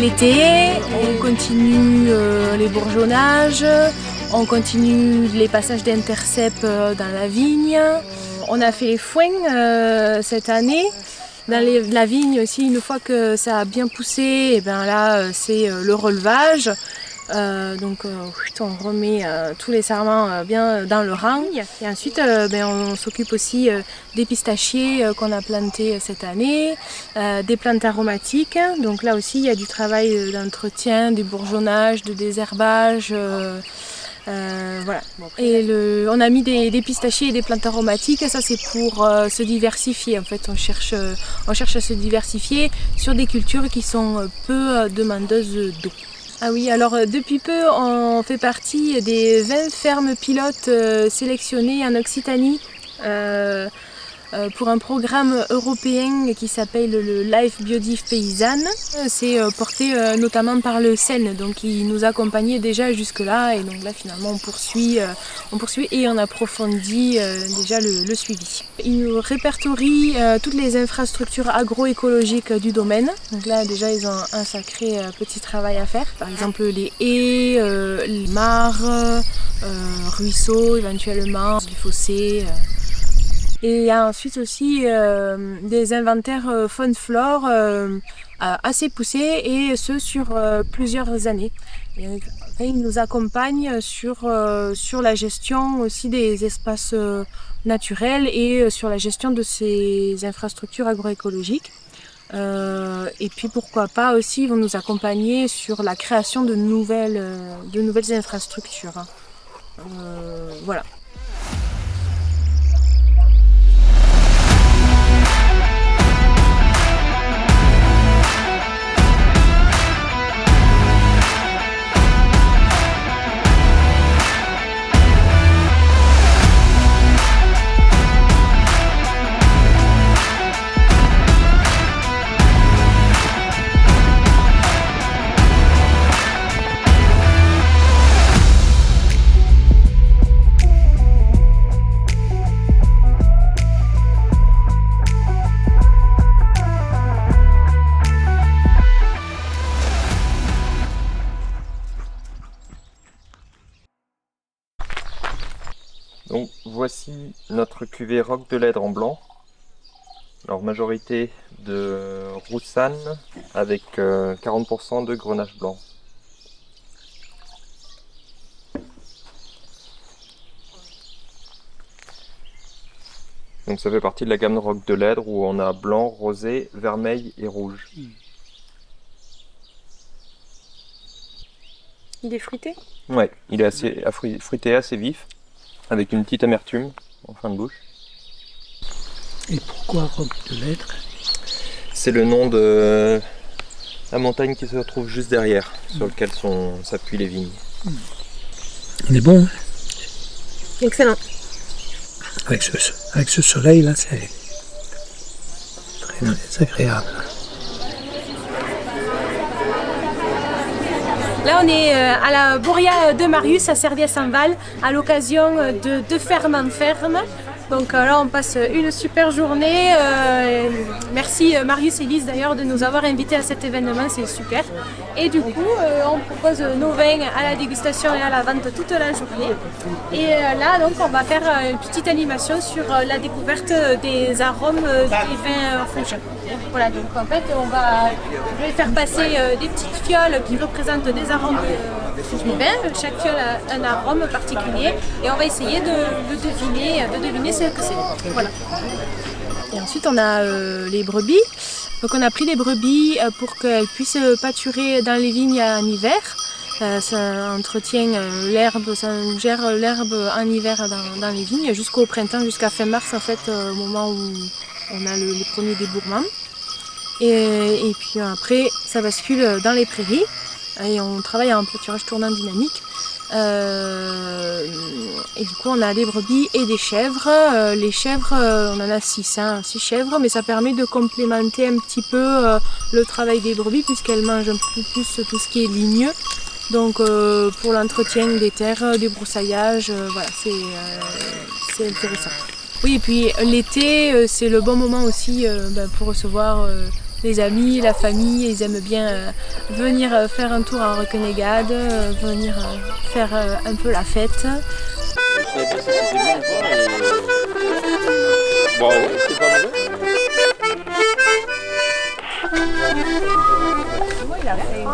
L'été, on continue les bourgeonnages, on continue les passages d'intercept dans la vigne. On a fait les foins cette année. Dans la vigne aussi, une fois que ça a bien poussé, et bien là c'est le relevage. On remet tous les sarments bien dans le rang. Et ensuite, on s'occupe aussi des pistachiers qu'on a plantés cette année, des plantes aromatiques. Donc là aussi, il y a du travail d'entretien, du bourgeonnage, de désherbage. Voilà. Et on a mis des pistachiers et des plantes aromatiques. Ça, c'est pour se diversifier. En fait, on cherche à se diversifier sur des cultures qui sont peu demandeuses d'eau. Ah oui, alors depuis peu, on fait partie des 20 fermes pilotes sélectionnées en Occitanie pour un programme européen qui s'appelle le Life Biodive Paysanne. C'est porté notamment par le SEN, donc il nous accompagnait déjà jusque-là, et donc là finalement on poursuit et on approfondit déjà le suivi. Il nous répertorie toutes les infrastructures agroécologiques du domaine. Donc là déjà ils ont un sacré petit travail à faire. Par exemple les haies, les mares, ruisseaux éventuellement, les fossés. Et il y a ensuite aussi des inventaires faune-flore assez poussés, et ce sur plusieurs années. Et ils nous accompagnent sur la gestion aussi des espaces naturels et sur la gestion de ces infrastructures agroécologiques. Et puis pourquoi pas aussi, ils vont nous accompagner sur la création de nouvelles infrastructures. Voilà. Donc voici notre cuvée Roc de Lèdre en blanc. Alors majorité de Roussanne avec 40% de Grenache blanc. Donc ça fait partie de la gamme Roc de Lèdre où on a blanc, rosé, vermeil et rouge. Il est fruité ? Ouais, il est assez fruité, assez vif, avec une petite amertume en fin de bouche. Et pourquoi Roc de Lèdre? C'est le nom de la montagne qui se trouve juste derrière, sur lequel s'appuient les vignes. On est bon, hein? Excellent. Avec ce soleil là, c'est très agréable. Là, on est à la Boria de Marius à Serviès-en-Val à l'occasion de Ferme en Ferme. Donc là, on passe une super journée. Merci Marius et Lise d'ailleurs de nous avoir invités à cet événement, c'est super. Et du coup, on propose nos vins à la dégustation et à la vente toute la journée. Et là, donc, on va faire une petite animation sur la découverte des arômes des vins rouges. Voilà, donc en fait, je vais faire passer des petites fioles qui représentent des arômes du vin. Chaque fiole a un arôme particulier et on va essayer de deviner ce que c'est. Voilà. Et ensuite, on a les brebis. Donc, on a pris les brebis pour qu'elles puissent pâturer dans les vignes en hiver. Ça entretient l'herbe, ça gère l'herbe en hiver dans les vignes jusqu'au printemps, jusqu'à fin mars en fait, au moment où on a les premiers débourrements. Et puis après, ça bascule dans les prairies et on travaille en pâturage tournant dynamique. Et du coup, on a des brebis et des chèvres. Les chèvres, on en a 6 chèvres, mais ça permet de complémenter un petit peu le travail des brebis puisqu'elles mangent un peu plus tout ce qui est ligneux. Donc pour l'entretien des terres, du broussaillage, voilà, c'est intéressant. Oui, et puis l'été, c'est le bon moment aussi pour recevoir les amis, la famille. Ils aiment bien venir faire un tour en Requenegade, venir faire un peu la fête. Je savais pas si c'était bien ou pas. Bon, c'était pas mauvais. Moi, il a fait.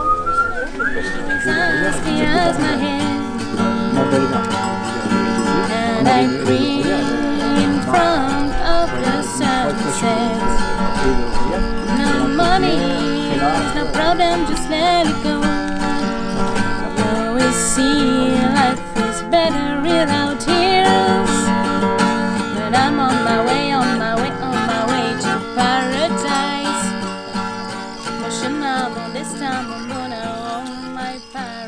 And I breathe in front of the sunset. No money, no problem, just let it go. You always see life is better without tears. But I'm on my way, on my way, on my way to paradise. Mon chemin, mon destin, mon bonheur, oh my paradise.